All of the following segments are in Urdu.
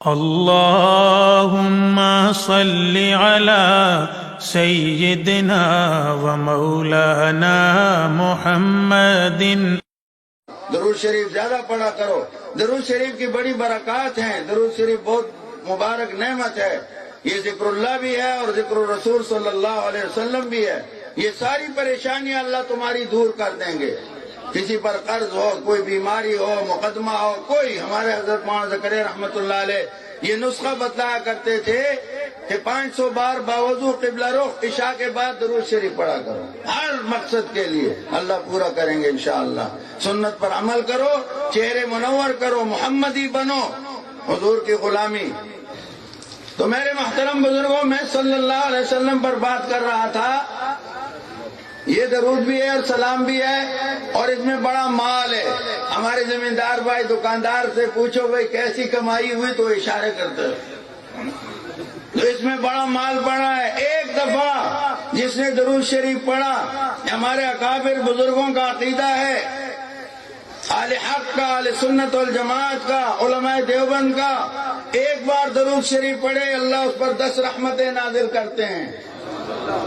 اللهم صل على سيدنا ومولانا محمد۔ درود شریف زیادہ پڑھا کرو۔ درود شریف کی بڑی برکات ہیں۔ درود شریف بہت مبارک نعمت ہے۔ یہ ذکر اللہ بھی ہے اور ذکر الرسول صلی اللہ علیہ وسلم بھی ہے۔ یہ ساری پریشانیاں اللہ تمہاری دور کر دیں گے۔ کسی پر قرض ہو، کوئی بیماری ہو، مقدمہ ہو، کوئی، ہمارے حضرت مولانا زکریا رحمۃ اللہ علیہ یہ نسخہ بتلایا کرتے تھے کہ 500 بار باوضو قبلہ رخ عشاء کے بعد درود شریف پڑھا کرو، ہر مقصد کے لیے اللہ پورا کریں گے انشاءاللہ۔ سنت پر عمل کرو، چہرے منور کرو، محمدی بنو، حضور کی غلامی۔ تو میرے محترم بزرگوں، میں صلی اللہ علیہ وسلم پر بات کر رہا تھا۔ یہ درود بھی ہے اور سلام بھی ہے اور اس میں بڑا مال ہے۔ ہمارے زمیندار بھائی دکاندار سے پوچھو بھائی کیسی کمائی ہوئی تو اشارے کرتے ہیں۔ تو اس میں بڑا مال پڑا ہے۔ ایک دفعہ جس نے درود شریف پڑھا، ہمارے اکابر بزرگوں کا عقیدہ ہے، اہل حق کا، اہل سنت والجماعت کا، علماء دیوبند کا، ایک بار درود شریف پڑھے اللہ اس پر 10 رحمتیں نازل کرتے ہیں۔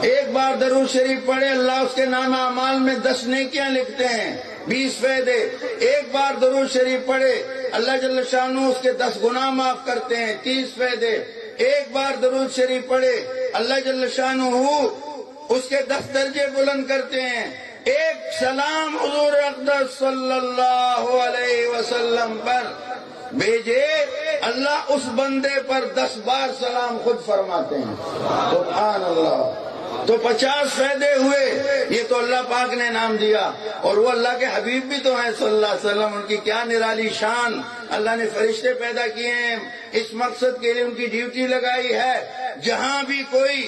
ایک بار درود شریف پڑھے اللہ اس کے نام اعمال میں 10 نیکیاں لکھتے ہیں، 20 فائدے۔ ایک بار درود شریف پڑھے اللہ جل شانہ اس کے 10 گناہ معاف کرتے ہیں، 30 فائدے۔ ایک بار درود شریف پڑھے اللہ جل شانہ اس کے 10 درجے بلند کرتے ہیں۔ ایک سلام حضور اقدس صلی اللہ علیہ وسلم پر بھیجے اللہ اس بندے پر 10 بار سلام خود فرماتے ہیں۔ سبحان اللہ۔ تو 50 فائدے ہوئے۔ یہ تو اللہ پاک نے نام دیا، اور وہ اللہ کے حبیب بھی تو ہیں صلی اللہ علیہ وسلم۔ ان کی کیا نرالی شان۔ اللہ نے فرشتے پیدا کیے ہیں، اس مقصد کے لیے ان کی ڈیوٹی لگائی ہے۔ جہاں بھی کوئی،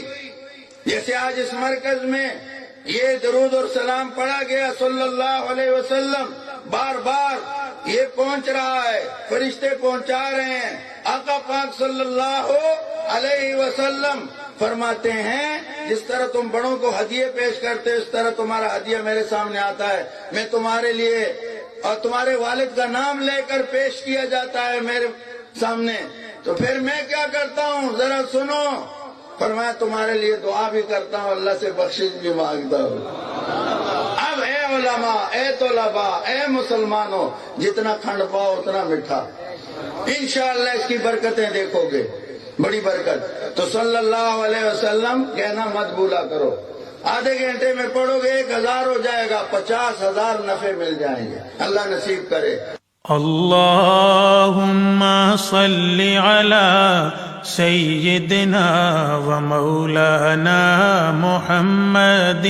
جیسے آج اس مرکز میں یہ درود اور سلام پڑھا گیا صلی اللہ علیہ وسلم، بار بار یہ پہنچ رہا ہے، فرشتے پہنچا رہے ہیں۔ آقا پاک صلی اللہ علیہ وسلم فرماتے ہیں جس طرح تم بڑوں کو ہدیے پیش کرتے اس طرح تمہارا ہدیہ میرے سامنے آتا ہے۔ میں تمہارے لیے اور تمہارے والد کا نام لے کر پیش کیا جاتا ہے میرے سامنے۔ تو پھر میں کیا کرتا ہوں ذرا سنو۔ فرمایا تمہارے لیے دعا بھی کرتا ہوں، اللہ سے بخشش بھی مانگتا ہوں۔ اب اے علماء، اے طلباء، اے مسلمانوں، جتنا کھنڈ پاؤ اتنا میٹھا، انشاءاللہ اس کی برکتیں دیکھو گے، بڑی برکت۔ تو صلی اللہ علیہ وسلم کہنا مت بھولا کرو۔ آدھے گھنٹے میں پڑھو گے 1000 ہو جائے گا، 50,000 نفع مل جائیں گے، اللہ نصیب کرے۔ اللهم صل على سيدنا ومولانا محمد۔